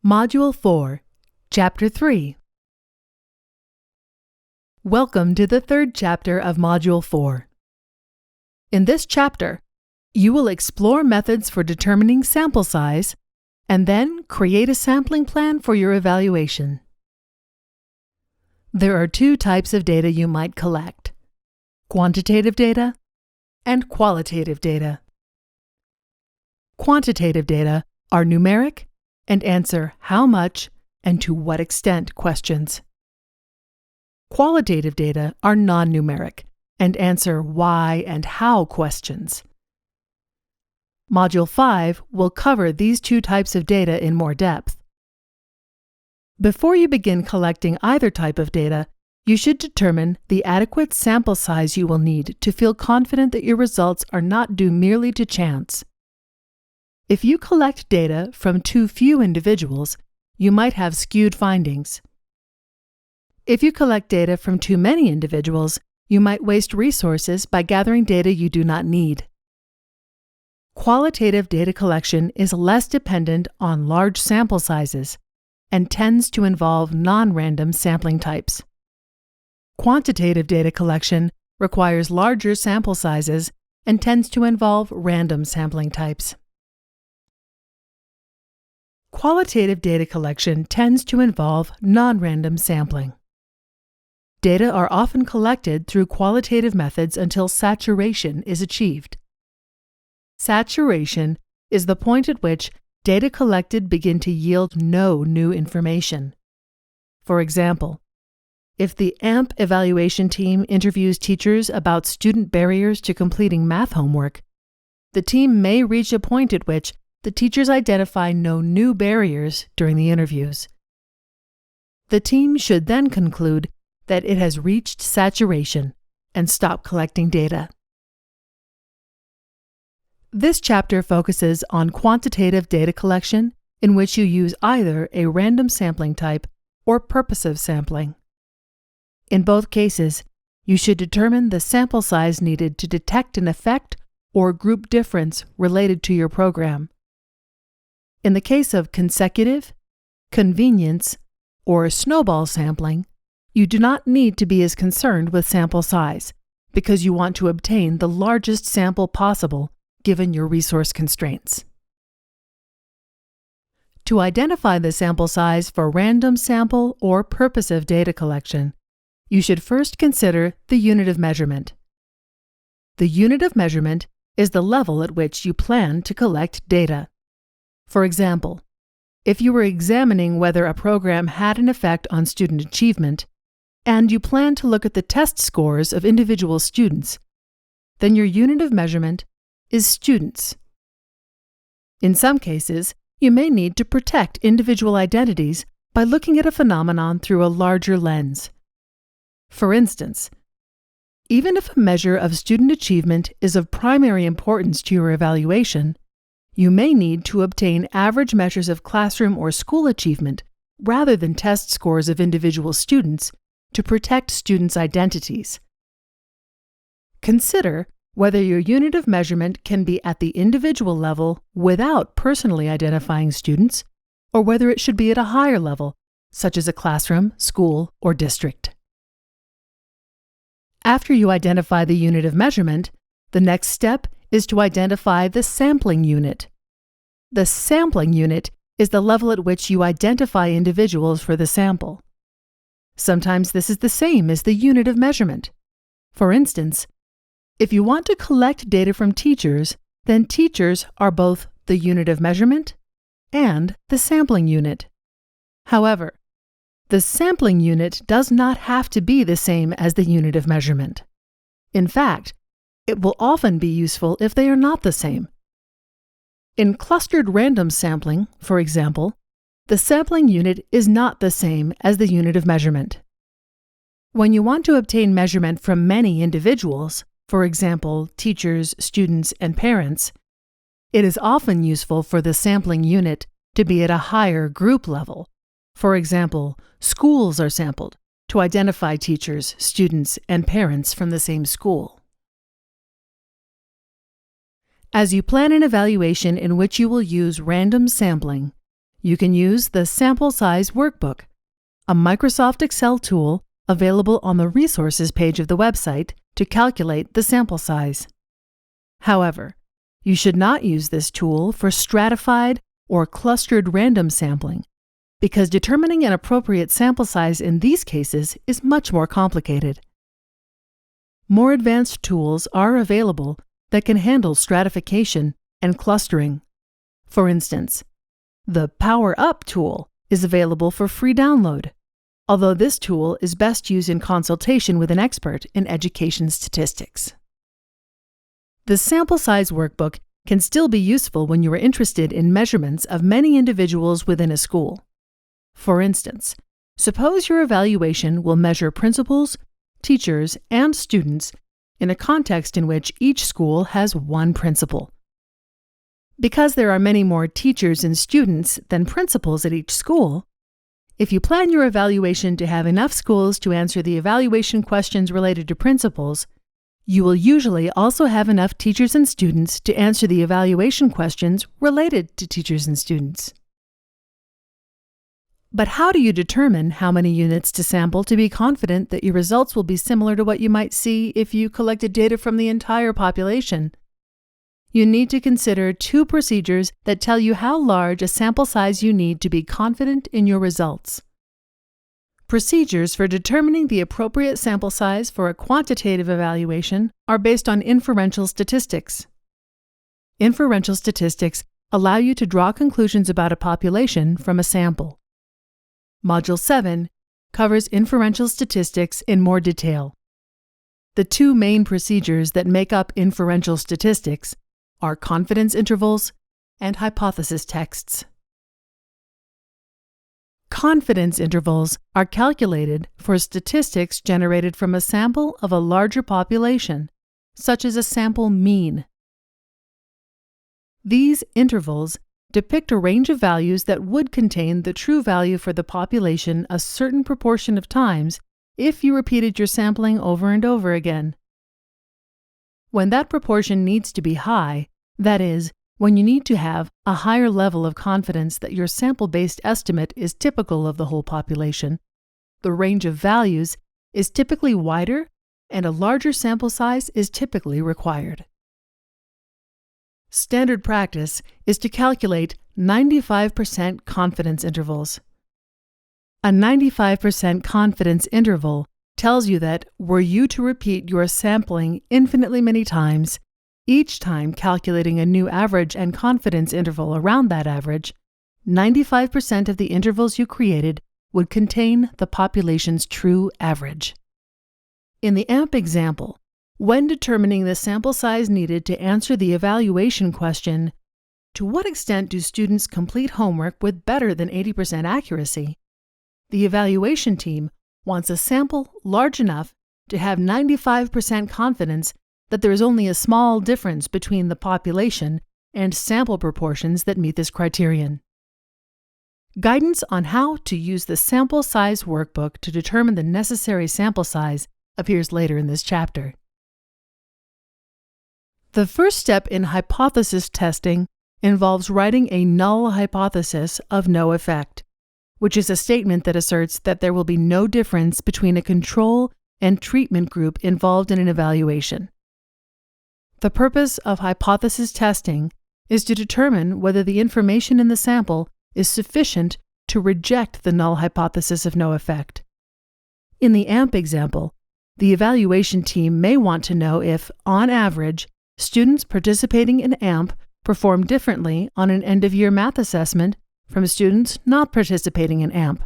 Module 4, Chapter 3. Welcome to the third chapter of Module 4. In this chapter, you will explore methods for determining sample size and then create a sampling plan for your evaluation. There are two types of data you might collect: quantitative data and qualitative data. Quantitative data are numeric and answer how much and to what extent questions. Qualitative data are non-numeric and answer why and how questions. Module 5 will cover these two types of data in more depth. Before you begin collecting either type of data, you should determine the adequate sample size you will need to feel confident that your results are not due merely to chance. If you collect data from too few individuals, you might have skewed findings. If you collect data from too many individuals, you might waste resources by gathering data you do not need. Qualitative data collection is less dependent on large sample sizes and tends to involve non-random sampling types. Quantitative data collection requires larger sample sizes and tends to involve random sampling types. Qualitative data collection tends to involve non-random sampling. Data are often collected through qualitative methods until saturation is achieved. Saturation is the point at which data collected begin to yield no new information. For example, if the AMP evaluation team interviews teachers about student barriers to completing math homework, the team may reach a point at which the teachers identify no new barriers during the interviews. The team should then conclude that it has reached saturation and stop collecting data. This chapter focuses on quantitative data collection, in which you use either a random sampling type or purposive sampling. In both cases, you should determine the sample size needed to detect an effect or group difference related to your program. In the case of consecutive, convenience, or snowball sampling, you do not need to be as concerned with sample size because you want to obtain the largest sample possible given your resource constraints. To identify the sample size for random sample or purposive data collection, you should first consider the unit of measurement. The unit of measurement is the level at which you plan to collect data. For example, if you were examining whether a program had an effect on student achievement, and you plan to look at the test scores of individual students, then your unit of measurement is students. In some cases, you may need to protect individual identities by looking at a phenomenon through a larger lens. For instance, even if a measure of student achievement is of primary importance to your evaluation, you may need to obtain average measures of classroom or school achievement rather than test scores of individual students to protect students' identities. Consider whether your unit of measurement can be at the individual level without personally identifying students, or whether it should be at a higher level, such as a classroom, school, or district. After you identify the unit of measurement, the next step is to identify the sampling unit. The sampling unit is the level at which you identify individuals for the sample. Sometimes this is the same as the unit of measurement. For instance, if you want to collect data from teachers, then teachers are both the unit of measurement and the sampling unit. However, the sampling unit does not have to be the same as the unit of measurement. In fact, it will often be useful if they are not the same. In clustered random sampling, for example, the sampling unit is not the same as the unit of measurement. When you want to obtain measurement from many individuals, for example, teachers, students, and parents, it is often useful for the sampling unit to be at a higher group level. For example, schools are sampled to identify teachers, students, and parents from the same school. As you plan an evaluation in which you will use random sampling, you can use the Sample Size Workbook, a Microsoft Excel tool available on the Resources page of the website to calculate the sample size. However, you should not use this tool for stratified or clustered random sampling, because determining an appropriate sample size in these cases is much more complicated. More advanced tools are available that can handle stratification and clustering. For instance, the Power Up tool is available for free download, although this tool is best used in consultation with an expert in education statistics. The Sample Size Workbook can still be useful when you are interested in measurements of many individuals within a school. For instance, suppose your evaluation will measure principals, teachers, and students in a context in which each school has one principal. Because there are many more teachers and students than principals at each school, if you plan your evaluation to have enough schools to answer the evaluation questions related to principals, you will usually also have enough teachers and students to answer the evaluation questions related to teachers and students. But how do you determine how many units to sample to be confident that your results will be similar to what you might see if you collected data from the entire population? You need to consider two procedures that tell you how large a sample size you need to be confident in your results. Procedures for determining the appropriate sample size for a quantitative evaluation are based on inferential statistics. Inferential statistics allow you to draw conclusions about a population from a sample. Module 7 covers inferential statistics in more detail. The two main procedures that make up inferential statistics are confidence intervals and hypothesis texts. Confidence intervals are calculated for statistics generated from a sample of a larger population, such as a sample mean. These intervals depict a range of values that would contain the true value for the population a certain proportion of times if you repeated your sampling over and over again. When that proportion needs to be high, that is, when you need to have a higher level of confidence that your sample-based estimate is typical of the whole population, the range of values is typically wider and a larger sample size is typically required. Standard practice is to calculate 95% confidence intervals. A 95% confidence interval tells you that were you to repeat your sampling infinitely many times, each time calculating a new average and confidence interval around that average, 95% of the intervals you created would contain the population's true average. In the AMP example, when determining the sample size needed to answer the evaluation question, to what extent do students complete homework with better than 80% accuracy? The evaluation team wants a sample large enough to have 95% confidence that there is only a small difference between the population and sample proportions that meet this criterion. Guidance on how to use the sample size workbook to determine the necessary sample size appears later in this chapter. The first step in hypothesis testing involves writing a null hypothesis of no effect, which is a statement that asserts that there will be no difference between a control and treatment group involved in an evaluation. The purpose of hypothesis testing is to determine whether the information in the sample is sufficient to reject the null hypothesis of no effect. In the AMP example, the evaluation team may want to know if, on average, students participating in AMP perform differently on an end-of-year math assessment from students not participating in AMP.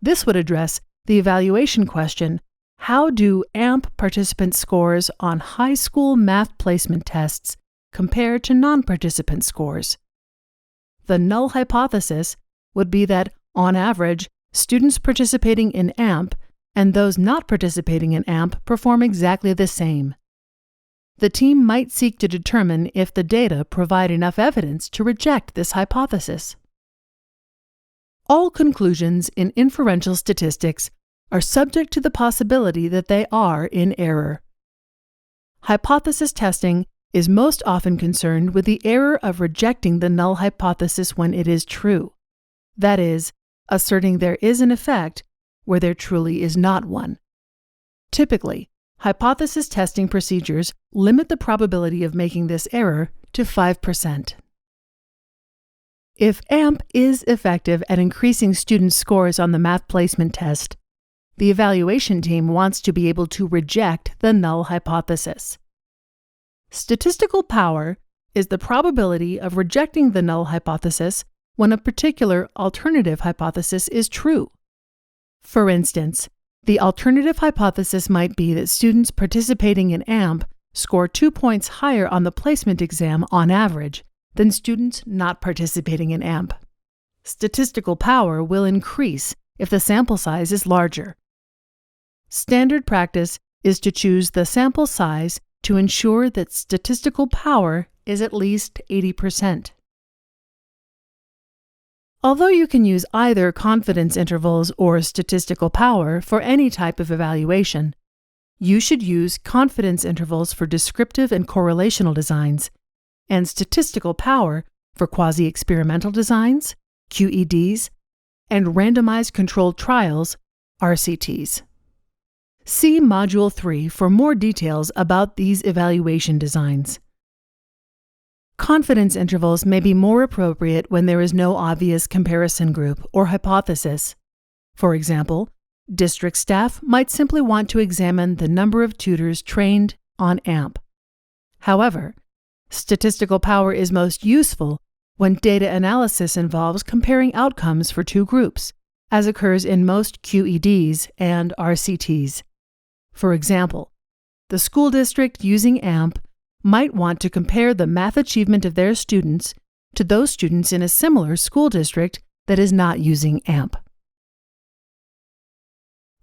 This would address the evaluation question, how do AMP participant scores on high school math placement tests compare to non-participant scores? The null hypothesis would be that, on average, students participating in AMP and those not participating in AMP perform exactly the same. The team might seek to determine if the data provide enough evidence to reject this hypothesis. All conclusions in inferential statistics are subject to the possibility that they are in error. Hypothesis testing is most often concerned with the error of rejecting the null hypothesis when it is true. That is, asserting there is an effect where there truly is not one. Typically, hypothesis testing procedures limit the probability of making this error to 5%. If AMP is effective at increasing students' scores on the math placement test, the evaluation team wants to be able to reject the null hypothesis. Statistical power is the probability of rejecting the null hypothesis when a particular alternative hypothesis is true. For instance, the alternative hypothesis might be that students participating in AMP score 2 points higher on the placement exam on average than students not participating in AMP. Statistical power will increase if the sample size is larger. Standard practice is to choose the sample size to ensure that statistical power is at least 80%. Although you can use either confidence intervals or statistical power for any type of evaluation, you should use confidence intervals for descriptive and correlational designs, and statistical power for quasi-experimental designs, QEDs, and randomized controlled trials, RCTs. See Module 3 for more details about these evaluation designs. Confidence intervals may be more appropriate when there is no obvious comparison group or hypothesis. For example, district staff might simply want to examine the number of tutors trained on AMP. However, statistical power is most useful when data analysis involves comparing outcomes for two groups, as occurs in most QEDs and RCTs. For example, the school district using AMP might want to compare the math achievement of their students to those students in a similar school district that is not using AMP.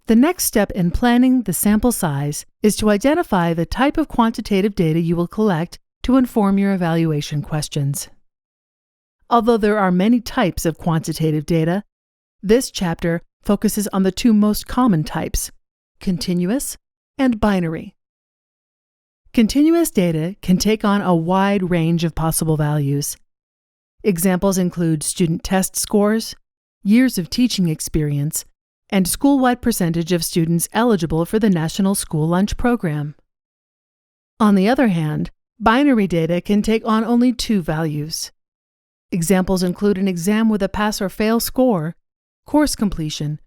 The next step in planning the sample size is to identify the type of quantitative data you will collect to inform your evaluation questions. Although there are many types of quantitative data, this chapter focuses on the two most common types, continuous and binary. Continuous data can take on a wide range of possible values. Examples include student test scores, years of teaching experience, and school-wide percentage of students eligible for the National School Lunch Program. On the other hand, binary data can take on only two values. Examples include an exam with a pass or fail score, course completion,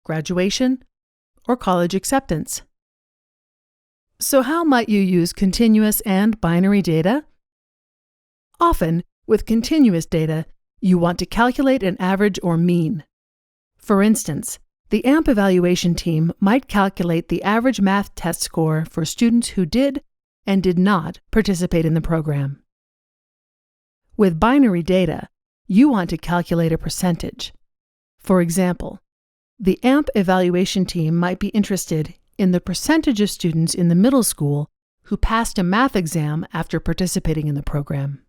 graduation, or college acceptance. So how might you use continuous and binary data? Often, with continuous data, you want to calculate an average or mean. For instance, the AMP evaluation team might calculate the average math test score for students who did and did not participate in the program. With binary data, you want to calculate a percentage. For example, the AMP evaluation team might be interested in the percentage of students in the middle school who passed a math exam after participating in the program.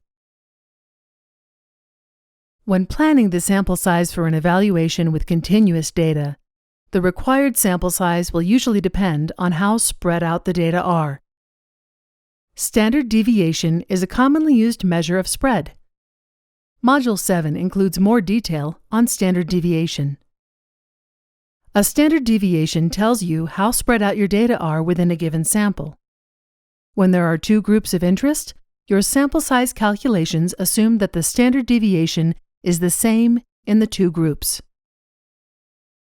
When planning the sample size for an evaluation with continuous data, the required sample size will usually depend on how spread out the data are. Standard deviation is a commonly used measure of spread. Module 7 includes more detail on standard deviation. A standard deviation tells you how spread out your data are within a given sample. When there are two groups of interest, your sample size calculations assume that the standard deviation is the same in the two groups.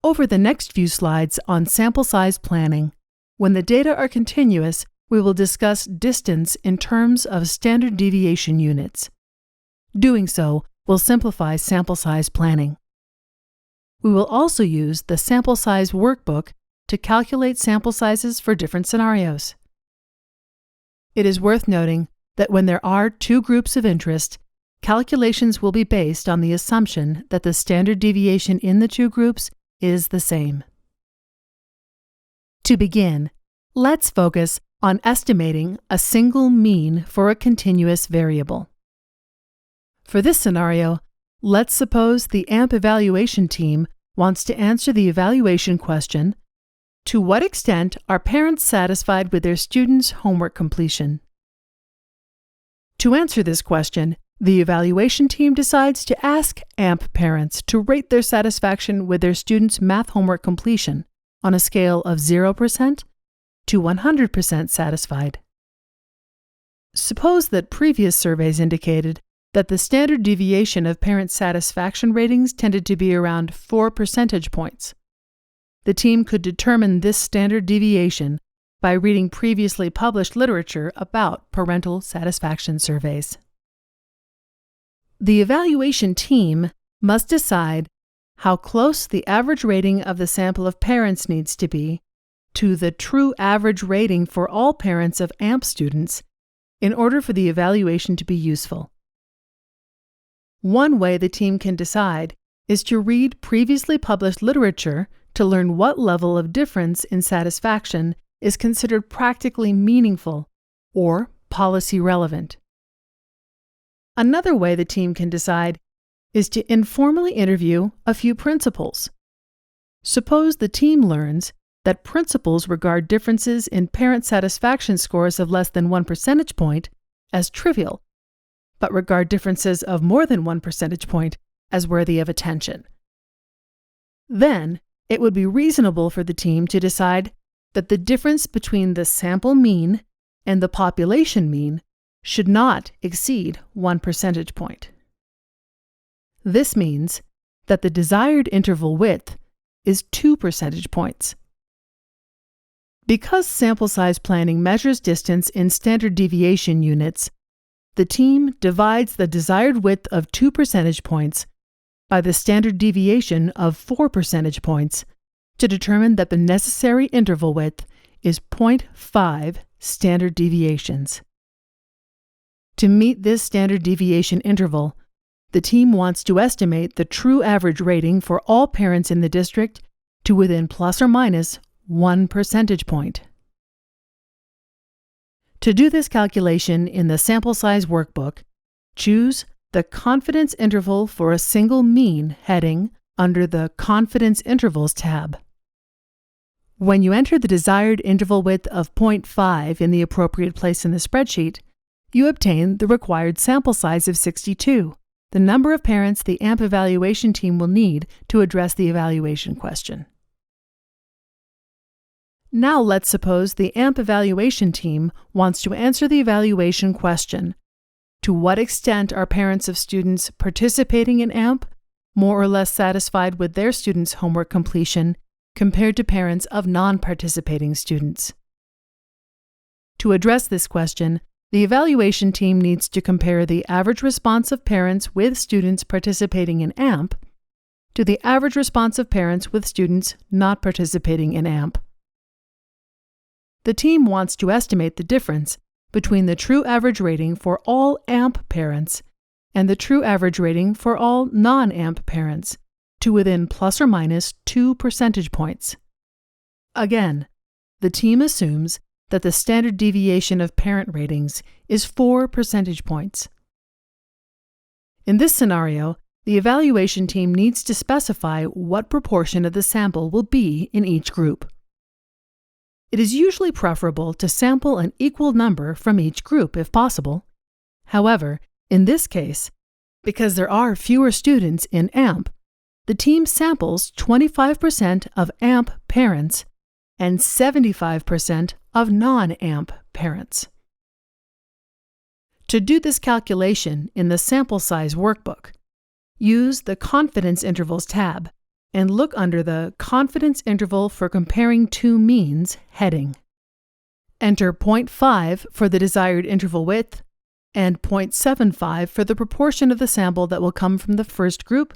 Over the next few slides on sample size planning, when the data are continuous, we will discuss distance in terms of standard deviation units. Doing so will simplify sample size planning. We will also use the sample size workbook to calculate sample sizes for different scenarios. It is worth noting that when there are two groups of interest, calculations will be based on the assumption that the standard deviation in the two groups is the same. To begin, let's focus on estimating a single mean for a continuous variable. For this scenario, let's suppose the AMP evaluation team wants to answer the evaluation question, to what extent are parents satisfied with their students' homework completion? To answer this question, the evaluation team decides to ask AMP parents to rate their satisfaction with their students' math homework completion on a scale of 0% to 100% satisfied. Suppose that previous surveys indicated that the standard deviation of parent satisfaction ratings tended to be around 4 percentage points. The team could determine this standard deviation by reading previously published literature about parental satisfaction surveys. The evaluation team must decide how close the average rating of the sample of parents needs to be to the true average rating for all parents of AMP students in order for the evaluation to be useful. One way the team can decide is to read previously published literature to learn what level of difference in satisfaction is considered practically meaningful or policy relevant. Another way the team can decide is to informally interview a few principals. Suppose the team learns that principals regard differences in parent satisfaction scores of less than 1 percentage point as trivial, but regard differences of more than 1 percentage point as worthy of attention. Then, it would be reasonable for the team to decide that the difference between the sample mean and the population mean should not exceed 1 percentage point. This means that the desired interval width is 2 percentage points. Because sample size planning measures distance in standard deviation units, the team divides the desired width of 2 percentage points by the standard deviation of 4 percentage points to determine that the necessary interval width is 0.5 standard deviations. To meet this standard deviation interval, the team wants to estimate the true average rating for all parents in the district to within plus or minus 1 percentage point. To do this calculation in the sample size workbook, choose the Confidence Interval for a Single Mean heading under the Confidence Intervals tab. When you enter the desired interval width of 0.5 in the appropriate place in the spreadsheet, you obtain the required sample size of 62, the number of parents the AMP evaluation team will need to address the evaluation question. Now let's suppose the AMP evaluation team wants to answer the evaluation question: to what extent are parents of students participating in AMP more or less satisfied with their students' homework completion compared to parents of non-participating students? To address this question, the evaluation team needs to compare the average response of parents with students participating in AMP to the average response of parents with students not participating in AMP. The team wants to estimate the difference between the true average rating for all AMP parents and the true average rating for all non-AMP parents to within plus or minus 2 percentage points. Again, the team assumes that the standard deviation of parent ratings is 4 percentage points. In this scenario, the evaluation team needs to specify what proportion of the sample will be in each group. It is usually preferable to sample an equal number from each group if possible. However, in this case, because there are fewer students in AMP, the team samples 25% of AMP parents and 75% of non-AMP parents. To do this calculation in the sample size workbook, use the Confidence Intervals tab and look under the Confidence Interval for Comparing Two Means heading. Enter 0.5 for the desired interval width and 0.75 for the proportion of the sample that will come from the first group,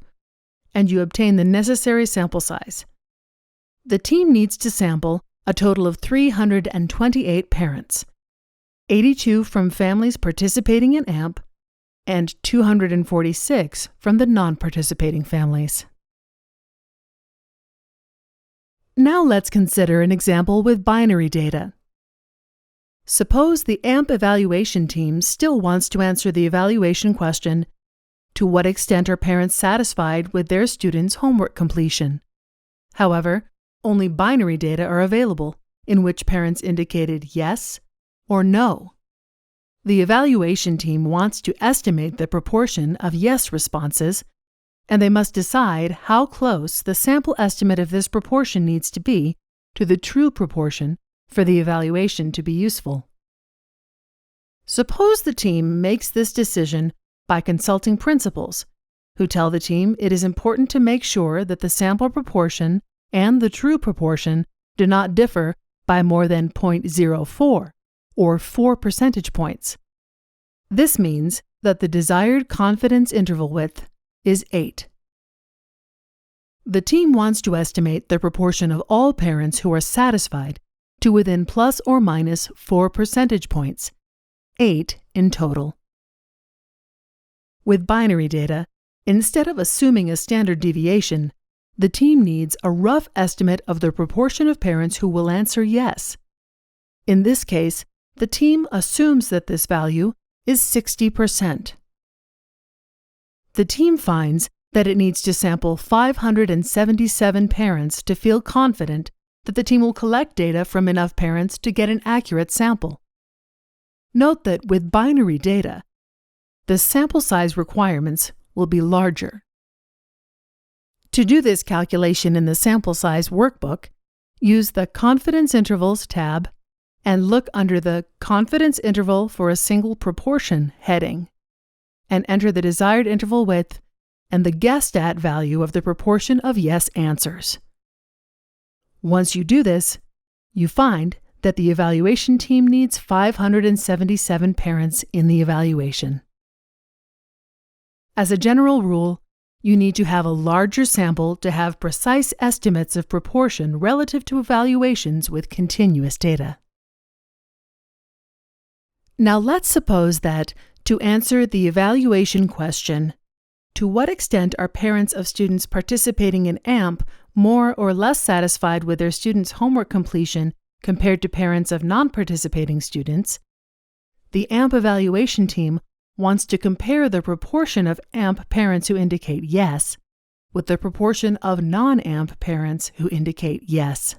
and you obtain the necessary sample size. The team needs to sample a total of 328 parents, 82 from families participating in AMP and 246 from the non-participating families. Now let's consider an example with binary data. Suppose the AMP evaluation team still wants to answer the evaluation question, to what extent are parents satisfied with their students' homework completion? However, only binary data are available, in which parents indicated yes or no. the evaluation team wants to estimate the proportion of yes responses, and they must decide how close the sample estimate of this proportion needs to be to the true proportion for the evaluation to be useful. Suppose the team makes this decision by consulting principals, who tell the team it is important to make sure that the sample proportion and the true proportion do not differ by more than 0.04 or 4 percentage points. This means that the desired confidence interval width is 8. The team wants to estimate the proportion of all parents who are satisfied to within plus or minus 4 percentage points, 8 in total. With binary data, instead of assuming a standard deviation, the team needs a rough estimate of the proportion of parents who will answer yes. In this case, the team assumes that this value is 60%. The team finds that it needs to sample 577 parents to feel confident that the team will collect data from enough parents to get an accurate sample. Note that with binary data, the sample size requirements will be larger. To do this calculation in the sample size workbook, use the Confidence Intervals tab and look under the Confidence Interval for a Single Proportion heading, and enter the desired interval width and the guessed at value of the proportion of yes answers. Once you do this, you find that the evaluation team needs 577 parents in the evaluation. As a general rule, you need to have a larger sample to have precise estimates of proportion relative to evaluations with continuous data. Now let's suppose that, to answer the evaluation question, to what extent are parents of students participating in AMP more or less satisfied with their students' homework completion compared to parents of non-participating students, the AMP evaluation team wants to compare the proportion of AMP parents who indicate yes with the proportion of non-AMP parents who indicate yes.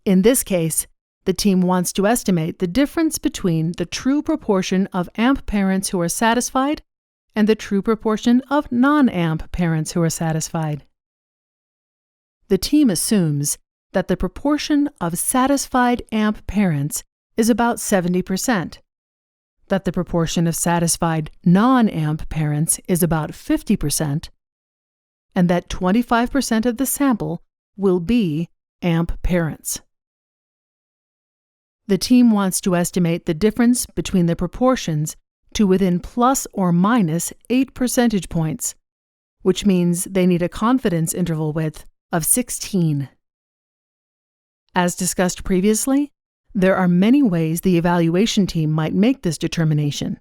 In this case, the team wants to estimate the difference between the true proportion of AMP parents who are satisfied and the true proportion of non-AMP parents who are satisfied. The team assumes that the proportion of satisfied AMP parents is about 70%, that the proportion of satisfied non-AMP parents is about 50%, and that 25% of the sample will be AMP parents. The team wants to estimate the difference between the proportions to within plus or minus 8 percentage points, which means they need a confidence interval width of 16. As discussed previously, there are many ways the evaluation team might make this determination.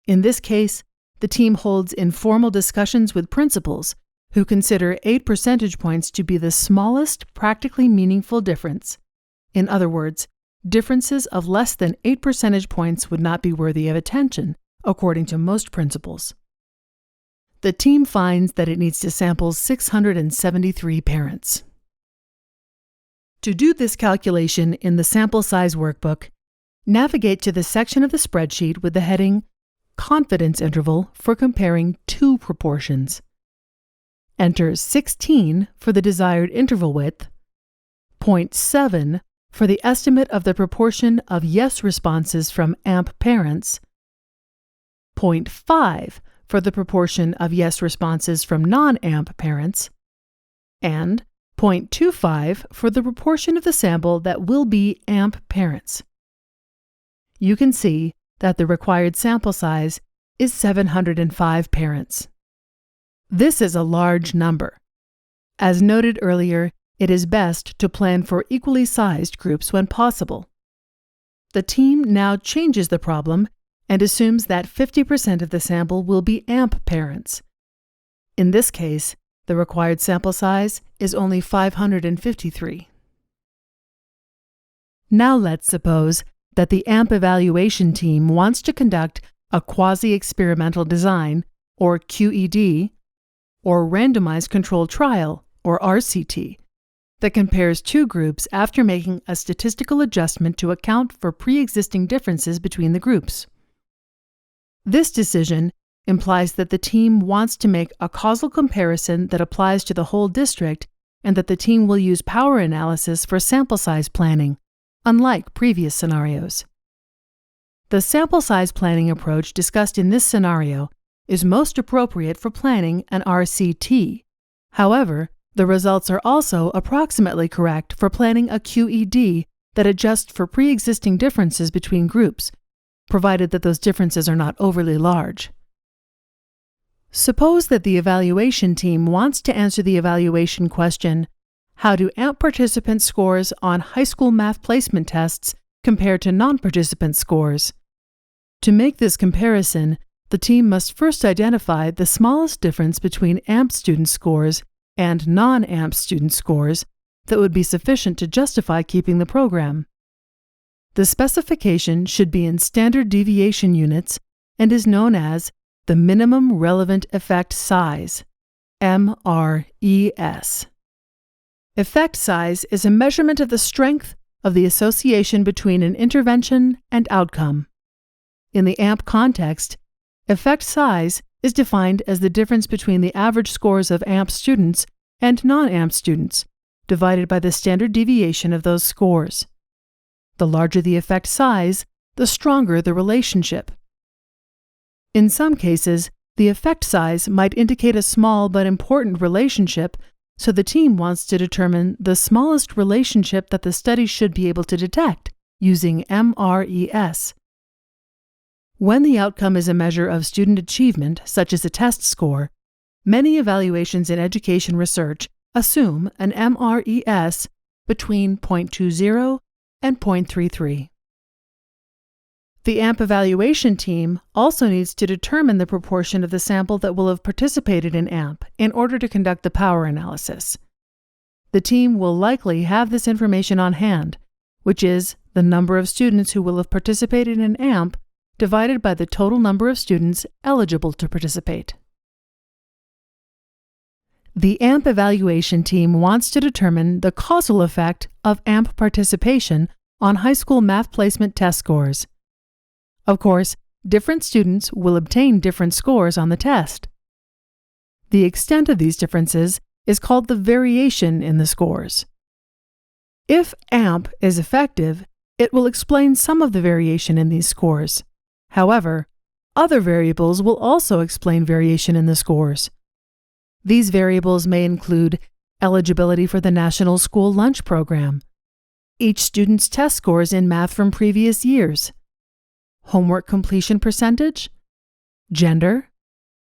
In this case, the team holds informal discussions with principals who consider 8 percentage points to be the smallest practically meaningful difference. In other words, differences of less than 8 percentage points would not be worthy of attention, according to most principals. The team finds that it needs to sample 673 parents. To do this calculation in the sample size workbook, navigate to the section of the spreadsheet with the heading Confidence Interval for comparing two proportions. Enter 16 for the desired interval width, 0.7 for the estimate of the proportion of yes responses from AMP parents, 0.5 for the proportion of yes responses from non-AMP parents, and 0.25 for the proportion of the sample that will be AMP parents. You can see that the required sample size is 705 parents. This is a large number. As noted earlier, it is best to plan for equally sized groups when possible. The team now changes the problem and assumes that 50% of the sample will be AMP parents. In this case, the required sample size is only 553. Now let's suppose that the AMP evaluation team wants to conduct a quasi-experimental design, or QED, or randomized controlled trial, or RCT, that compares two groups after making a statistical adjustment to account for pre-existing differences between the groups. This decision implies that the team wants to make a causal comparison that applies to the whole district and that the team will use power analysis for sample size planning, unlike previous scenarios. The sample size planning approach discussed in this scenario is most appropriate for planning an RCT. However, the results are also approximately correct for planning a QED that adjusts for pre-existing differences between groups, provided that those differences are not overly large. Suppose that the evaluation team wants to answer the evaluation question, how do AMP participant scores on high school math placement tests compare to non-participant scores? To make this comparison, the team must first identify the smallest difference between AMP student scores and non-AMP student scores that would be sufficient to justify keeping the program. The specification should be in standard deviation units and is known as the minimum relevant effect size, MRES. Effect size is a measurement of the strength of the association between an intervention and outcome. In the AMP context, effect size is defined as the difference between the average scores of AMP students and non-AMP students, divided by the standard deviation of those scores. The larger the effect size, the stronger the relationship. In some cases, the effect size might indicate a small but important relationship, so the team wants to determine the smallest relationship that the study should be able to detect using MRES. When the outcome is a measure of student achievement, such as a test score, many evaluations in education research assume an MRES between 0.20 and 0.33. The AMP evaluation team also needs to determine the proportion of the sample that will have participated in AMP in order to conduct the power analysis. The team will likely have this information on hand, which is the number of students who will have participated in AMP divided by the total number of students eligible to participate. The AMP evaluation team wants to determine the causal effect of AMP participation on high school math placement test scores. Of course, different students will obtain different scores on the test. The extent of these differences is called the variation in the scores. If AMP is effective, it will explain some of the variation in these scores. However, other variables will also explain variation in the scores. These variables may include eligibility for the National School Lunch Program, each student's test scores in math from previous years, homework completion percentage, gender,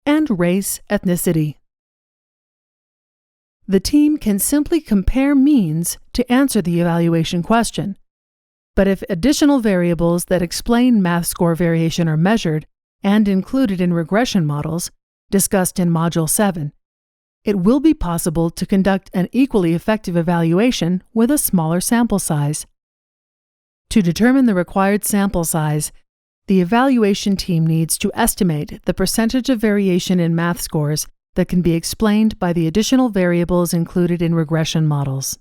and race, ethnicity. The team can simply compare means to answer the evaluation question. But if additional variables that explain math score variation are measured and included in regression models, discussed in Module 7, it will be possible to conduct an equally effective evaluation with a smaller sample size. To determine the required sample size, the evaluation team needs to estimate the percentage of variation in math scores that can be explained by the additional variables included in regression models.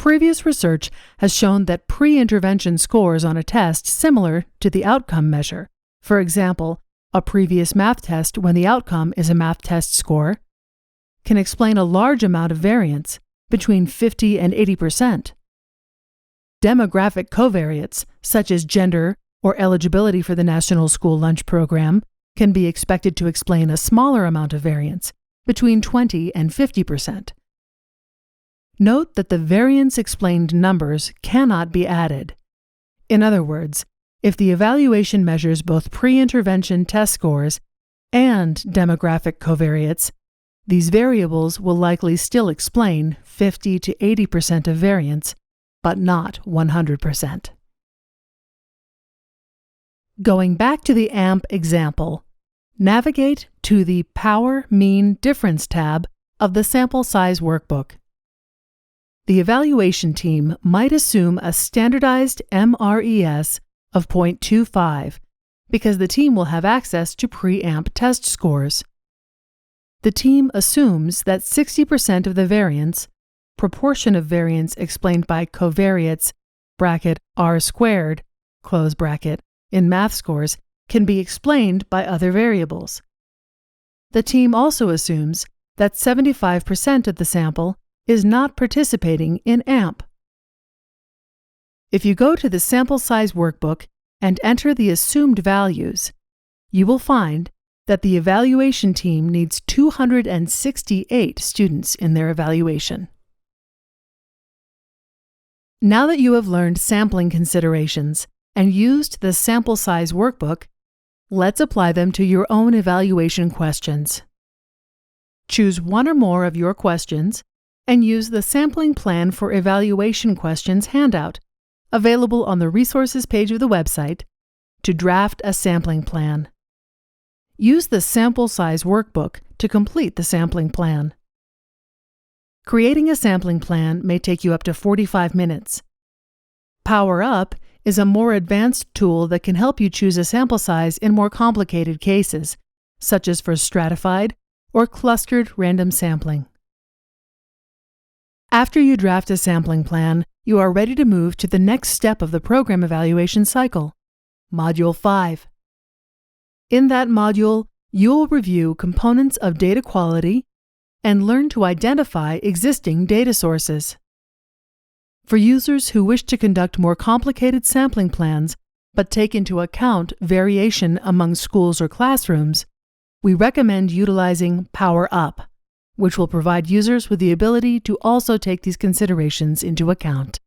Previous research has shown that pre-intervention scores on a test similar to the outcome measure, for example, a previous math test when the outcome is a math test score, can explain a large amount of variance, between 50 and 80%. Demographic covariates, such as gender or eligibility for the National School Lunch Program, can be expected to explain a smaller amount of variance, between 20 and 50%. Note that the variance-explained numbers cannot be added. In other words, if the evaluation measures both pre-intervention test scores and demographic covariates, these variables will likely still explain 50 to 80% of variance, but not 100%. Going back to the AMP example, navigate to the Power Mean Difference tab of the Sample Size Workbook. The evaluation team might assume a standardized MRES of 0.25 because the team will have access to pre-AMP test scores. The team assumes that 60% of the variance, proportion of variance explained by covariates (R squared) in math scores can be explained by other variables. The team also assumes that 75% of the sample is not participating in AMP. If you go to the sample size workbook and enter the assumed values, you will find that the evaluation team needs 268 students in their evaluation. Now that you have learned sampling considerations and used the sample size workbook, let's apply them to your own evaluation questions. Choose one or more of your questions and use the Sampling Plan for Evaluation Questions handout, available on the resources page of the website, to draft a sampling plan. Use the sample size workbook to complete the sampling plan. Creating a sampling plan may take you up to 45 minutes. Power Up is a more advanced tool that can help you choose a sample size in more complicated cases, such as for stratified or clustered random sampling. After you draft a sampling plan, you are ready to move to the next step of the program evaluation cycle, Module 5. In that module, you'll review components of data quality and learn to identify existing data sources. For users who wish to conduct more complicated sampling plans but take into account variation among schools or classrooms, we recommend utilizing Power Up, which will provide users with the ability to also take these considerations into account.